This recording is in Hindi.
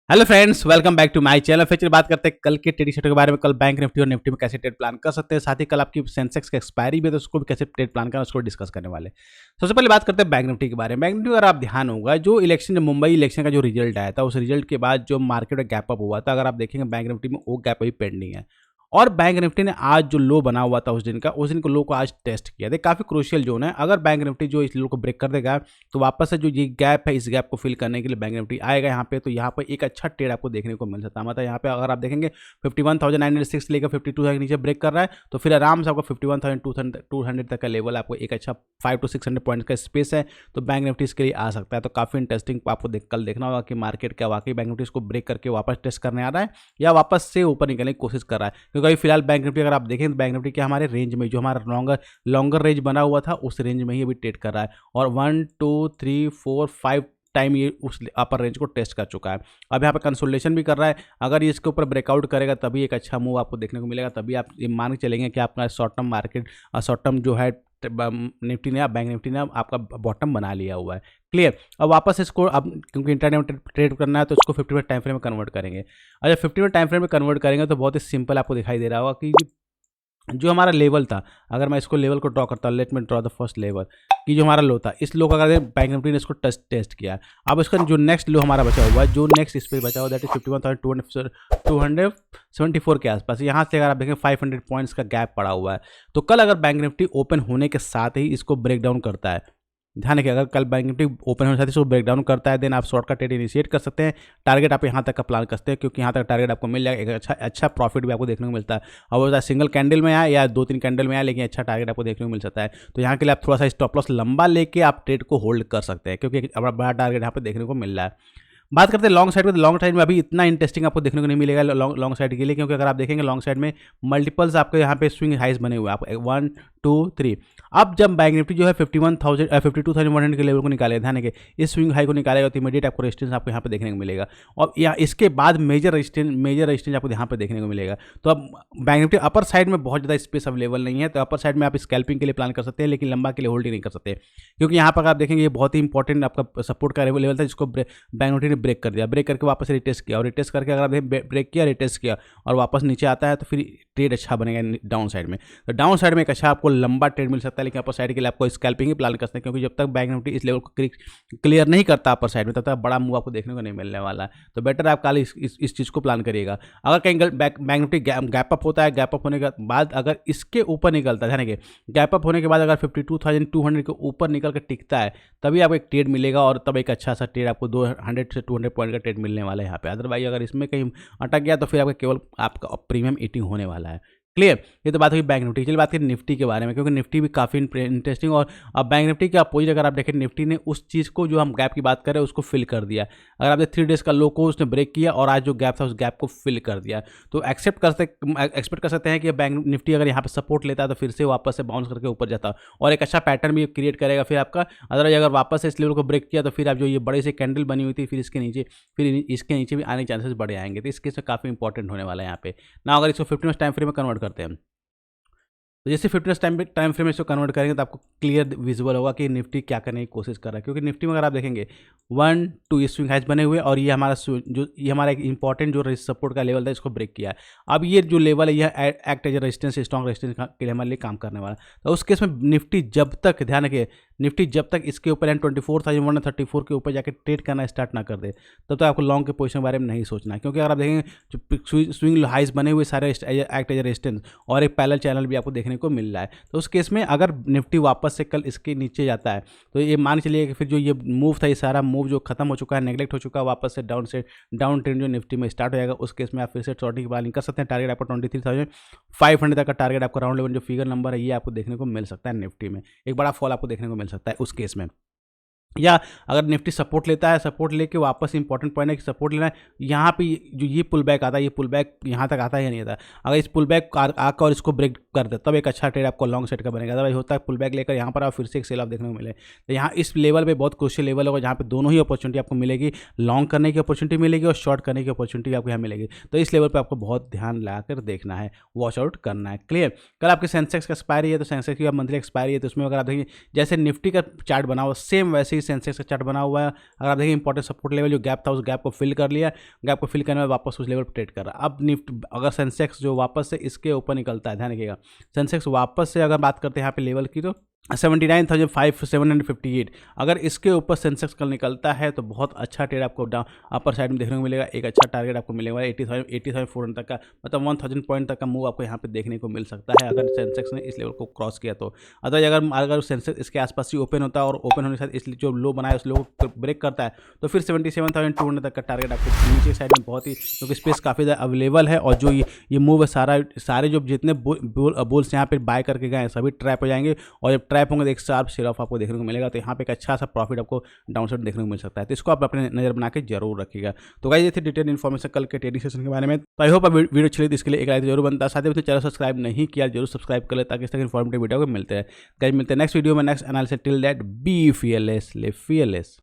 Hello friends, welcome back to my channel. फिर चलिए बात करते हैं कल के ट्रेडिंग सेटअप के बारे में। कल बैंक निफ्टी और निफ्टी में कैसे ट्रेड प्लान कर सकते हैं, साथ ही कल आपकी सेंसेक्स का एक्सपायरी भी है तो उसको भी कैसे ट्रेड प्लान करना उसको डिस्कस करने वाले हैं। सबसे पहले बात करते हैं बैंक निफ्टी के बारे में। बैंक निफ्टी अगर आप ध्यान होगा, जो इलेक्शन जो मुंबई इलेक्शन का जो रिजल्ट आया था, उस रिजल्ट के बाद जो मार्केट में गैप अप हुआ था, अगर आप देखेंगे बैंक निफ्टी में वो गैप अभी पेंडिंग है। और बैंक निफ्टी ने आज जो लो बना हुआ था उस दिन को लो को आज टेस्ट किया। देखिए काफी क्रूशियल जोन है। अगर बैंक निफ्टी जो इस लो को ब्रेक कर देगा तो वापस से जो ये गैप है, इस गैप को फिल करने के लिए बैंक निफ्टी आएगा यहाँ पे। तो यहाँ पे एक अच्छा ट्रेड आपको देखने को मिल सकता है। मतलब यहाँ पे अगर आप देखेंगे 51,906 लेकर 52,000 के नीचे ब्रेक कर रहा है तो फिर आराम से आपको 51,200 तक का लेवल, आपको एक अच्छा 500 to 600 पॉइंट्स का स्पेस है। तो बैंक निफ्टी इसके लिए आ सकता है। तो काफी इंटरेस्टिंग आपको कल देखना होगा कि मार्केट क्या वाकई बैंक निफ्टी इसको ब्रेक करके वापस टेस्ट करने आ रहा है या वापस से ऊपर निकलने की कोशिश कर रहा है। क्योंकि अभी फिलहाल बैंक निफ्टी अगर आप देखें तो बैंक निफ्टी के हमारे रेंज में, जो हमारा लॉन्गर रेंज बना हुआ था उस रेंज में ही अभी ट्रेड कर रहा है। और 1 2 3 4 5 टाइम ये उस अपर रेंज को टेस्ट कर चुका है। अब यहाँ पे कंसोलिडेशन भी कर रहा है। अगर ये इसके ऊपर ब्रेकआउट करेगा तभी एक अच्छा मूव आपको देखने को मिलेगा। तभी आप ये मान के चलेंगे कि आपका short term market, short term जो है निफ्टी ने, बैंक निफ्टी ने आपका बॉटम बना लिया हुआ है। क्लियर। अब वापस इसको, अब क्योंकि इंटरडे में ट्रेड करना है तो इसको 50 मिनट टाइम फ्रेम में कन्वर्ट करेंगे। अच्छा, 50 मिनट टाइम फ्रेम में कन्वर्ट करेंगे तो बहुत ही सिंपल आपको दिखाई दे रहा होगा कि जो हमारा लेवल था, अगर मैं इसको लेवल को ड्रॉ करता हूँ, let me draw the first level, कि जो हमारा लो था, इस लो का अगर बैंक निफ्टी ने इसको टेस्ट किया। अब इसका जो नेक्स्ट लो हमारा बचा हुआ है, जो नेक्स्ट इस पर बचा हुआ, दैट इज 51,274 के आसपास। यहाँ से अगर आप देखें 500 पॉइंट्स का गैप पड़ा हुआ है। तो कल अगर बैंक निफ्टी ओपन होने के साथ ही इसको ब्रेक डाउन करता है, ध्यान रखिए, अगर कल बैंक निफ्टी ओपन होने के साथ इसको ब्रेक डाउन करता है, देन आप शॉर्ट का ट्रेड इनिशिएट कर सकते हैं। टारगेट आप यहाँ तक का प्लान करते हैं, क्योंकि यहाँ तक टारगेट आपको मिल जाएगा। एक अच्छा प्रॉफिट भी आपको देखने को मिलता है। अब वो सिंगल कैंडल में आए या 2-3 कैंडल में आए, लेकिन अच्छा टारगेट आपको देखने को मिल सकता है। तो यहाँ के लिए आप थोड़ा सा स्टॉप लॉस लंबा लेके आप ट्रेड को होल्ड कर सकते हैं, क्योंकि बड़ा टारगेट यहाँ पे देखने को मिल रहा है। बात करते हैं लॉन्ग साइड में। तो लॉन्ग साइड में अभी इतना इंटरेस्टिंग आपको देखने को नहीं मिलेगा लॉन्ग साइड के लिए, क्योंकि अगर आप देखेंगे लॉन्ग साइड में मल्टीपल्स आपके यहाँ पे स्विंग हाइज बने हुए हैं। आप 1 2 3। अब जब बैंक निफ्टी जो है 52,100 के लेवल को निकालेगा, ध्यान रखिए, इस स्विंग हाई को निकालेगा तो इमीडिएट आपको रेजिस्टेंस आपको यहाँ पे देखने को मिलेगा। और यहाँ इसके बाद मेजर रेजिस्टेंस आपको यहाँ पे देखने को मिलेगा। तो अब बैंक निफ्टी अपर साइड में बहुत ज़्यादा स्पेस अवेलेबल नहीं है। तो अपर साइड में आप स्कैल्पिंग के लिए प्लान कर सकते हैं, लेकिन लंबा के लिए होल्ड ही नहीं कर सकते, क्योंकि यहाँ पर आप देखेंगे ये बहुत ही इंपॉर्टेंट आपका सपोर्ट का लेवल था, जिसको बैंक निफ्टी ने ब्रेक कर दिया। ब्रेक करके वापस रिटेस्ट किया, और रिटेस्ट करके अगर आप ब्रेक किया, रिटेस्ट किया और वापस नीचे आता है तो फिर ट्रेड अच्छा बनेगा डाउन साइड में। तो डाउन साइड में एक अच्छा आपको लंबा ट्रेड मिल सकता है, लेकिन अपर साइड के लिए आपको स्कैल्पिंग ही प्लान कर सकते हैं, क्योंकि जब तक बैंक निफ्टी इस लेवल को क्लियर नहीं करता अपर साइड में, तब तक बड़ा मूव आपको देखने को नहीं मिलने वाला है। तो बेटर आप कल इस चीज़ को प्लान करिएगा। अगर कहीं बैंक निफ्टी गैप अप होता है, गैप अप होने के बाद अगर इसके ऊपर निकलता है, ध्यान गैप अप होने के बाद अगर 52,200 के ऊपर निकल कर टिकता है, तभी आपको एक ट्रेड मिलेगा, और तब एक अच्छा सा ट्रेड आपको 200 से 200 पॉइंट का ट्रेड मिलने वाला है यहाँ पे। अदरवाइज अगर इसमें कहीं अटक गया तो फिर आपका केवल आपका प्रीमियम ईटिंग होने वाला है। क्लियर। ये तो बात हुई बैंक निफ्टी। चलिए बात करें निफ्टी के बारे में, क्योंकि निफ्टी भी काफ़ी इंटरेस्टिंग। और अब बैंक निफ्टी के अपोजिट अगर आप देखें, निफ्टी ने उस चीज़ को, जो हम गैप की बात करें, उसको फिल कर दिया। अगर आपने 3 डेज का लो को उसने ब्रेक किया और आज जो गैप था उस गैप को फिल कर दिया। तो एक्सपेक्ट कर सकते हैं कि बैंक निफ्टी अगर यहाँ पर सपोर्ट लेता है तो फिर से वापस से बाउंस करके ऊपर जाता और एक अच्छा पैटर्न भी क्रिएट करेगा फिर आपका। अदरवाइज अगर वापस से इस लेवल को ब्रेक किया तो फिर आप जो ये बड़े से कैंडल बनी हुई थी, फिर इसके नीचे भी आने के चांसेस बड़े आएंगे। तो इसके से काफ़ी इंपॉर्टेंट होने वाला है यहाँ पे ना। अगर इसको 50 मिनट टाइम फ्रेम में कन्वर्ट करते हैं, तो जैसे 50 टाइम फ्रेम में इसको कन्वर्ट करेंगे तो आपको क्लियर विजुअल होगा कि निफ्टी क्या करने की कोशिश कर रहा है। क्योंकि निफ्टी में अगर आप देखेंगे 1 2 स्विंग हाइज बने हुए, और ये हमारा एक इंपॉर्टेंट जो सपोर्ट का लेवल था, इसको ब्रेक किया है। अब ये जो लेवल है यह act as a resistance, strong resistance के लिए हमारे लिए काम करने वाला। तो उस केस में निफ्टी जब तक, ध्यान रखिए, निफ्टी जब तक इसके ऊपर 24,134 के ऊपर जाकर ट्रेड करना स्टार्ट ना कर दे, तब तक आपको लॉन्ग के पोजीशन के बारे में नहीं सोचना है। क्योंकि अगर आप देखेंगे जो स्विंग हाइज बने हुए सारे एक्ट एज रेजिस्टेंस, और एक पैरेलल चैनल भी आपको देखने को मिल रहा है। तो उस केस में अगर निफ्टी वापस से कल इसके नीचे जाता है तो ये मान चलिए कि फिर जो ये मूव था, ये सारा मूव जो खत्म हो चुका है, नेगलेक्ट हो चुका है, वापस से डाउन ट्रेंड जो निफ्टी में स्टार्ट हो जाएगा। उस केस में आप फिर से शॉर्टिंग की प्लानिंग कर सकते हैं। टारगेट आपको 23,500 तक का टारगेट आपको राउंड लेवल जो फिगर नंबर है, ये आपको देखने को मिल सकता है। निफ्टी में एक बड़ा फॉल आपको देखने को मिल सकता है उस केस में। या अगर निफ्टी सपोर्ट लेता है, सपोर्ट लेके वापस इंपॉर्टेंट पॉइंट है कि सपोर्ट लेना है, यहाँ पे जो ये पुल बैक आता है, ये पुल बैक यहाँ तक आता है या नहीं आता। अगर इस पुल बैक आकर और इसको ब्रेक कर दे, तब एक अच्छा ट्रेड आपको लॉन्ग सेट का बनेगा। अदरवाइज होता है पुल बैक लेकर यहाँ पर आप फिर से एक सेल ऑफ देखने को मिले। तो यहाँ इस लेवल पे बहुत क्रूशियल लेवल होगा, जहाँ पे दोनों ही अपॉर्चुनिटी आपको मिलेगी, लॉन्ग करने की अपॉर्चुनिटी मिलेगी और शॉर्ट करने की अपॉर्चुनिटी आपको यहाँ मिलेगी। तो इस लेवल पर आपको बहुत ध्यान लगाकर देखना है, वॉच आउट करना है। क्लियर। कल आपके सेंसेक्स का एक्सपायरी है, तो सेंसेक्स की मंथली एक्सपायरी है, तो उसमें अगर आप देखेंगे जैसे निफ्टी का चार्ट बना हुआ, सेम वैसे ही सेंसेक्स का चार्ट बना हुआ है। अगर आप देखिए इंपॉर्टेंट सपोर्ट लेवल जो गैप था उस गैप को फिल कर लिया, गैप को फिल करने में वापस उस लेवल पर ट्रेड कर रहा है। अब निफ्टी अगर सेंसेक्स जो वापस से इसके ऊपर निकलता है, ध्यान रखिएगा, सेंसेक्स वापस से अगर बात करते हैं यहाँ पे लेवल की तो 79,758, अगर इसके ऊपर सेंसेक्स कल निकलता है तो बहुत अच्छा ट्रेड आपको डाउन अपर साइड में देखने को मिलेगा। एक अच्छा टारगेट आपको मिलेगा 80,400 तक का, मतलब 1000 पॉइंट तक का मूव आपको यहाँ पे देखने को मिल सकता है अगर सेंसेक्स ने इस लेवल को क्रॉस किया तो। अदरवाइज अगर सेंसेक्स इसके आसपास ही ओपन होता है और ओपन होने के साथ इसलिए जो लो बनाया उस लो को ब्रेक करता है तो फिर 77,200 तक का टारगेट आपको नीचे साइड में बहुत ही, क्योंकि स्पेस काफ़ी ज़्यादा अवेलेबल है। और जो ये मूव है सारे जो जितने बुल्स यहाँ पे बाय करके गए हैं सभी ट्रैप हो जाएंगे, और जब ट्रैप होंगे तो एक शार्प सेल ऑफ आपको देखने को मिलेगा। तो यहाँ पे एक अच्छा सा प्रॉफिट आपको डाउन साइड देखने को मिल सकता है। तो इसको आप अपने नजर बना के जरूर रखिएगा। तो गाइस ये थी डिटेल इन्फॉर्मेशन कल के ट्रेडिंग सेशन के बारे में। तो आई होप वीडियो अच्छी लगी, इसके लिए एक लाइक जरूर बनता है। साथ ही चैनल सब्सक्राइब नहीं किया जरूर सब्सक्राइब कर ले ताकि इस तरह इन्फॉर्मेटिव वीडियो को मिलते हैं। गाइस मिलते हैं नेक्स्ट वीडियो में next analysis. Till that be fearless, live fearless.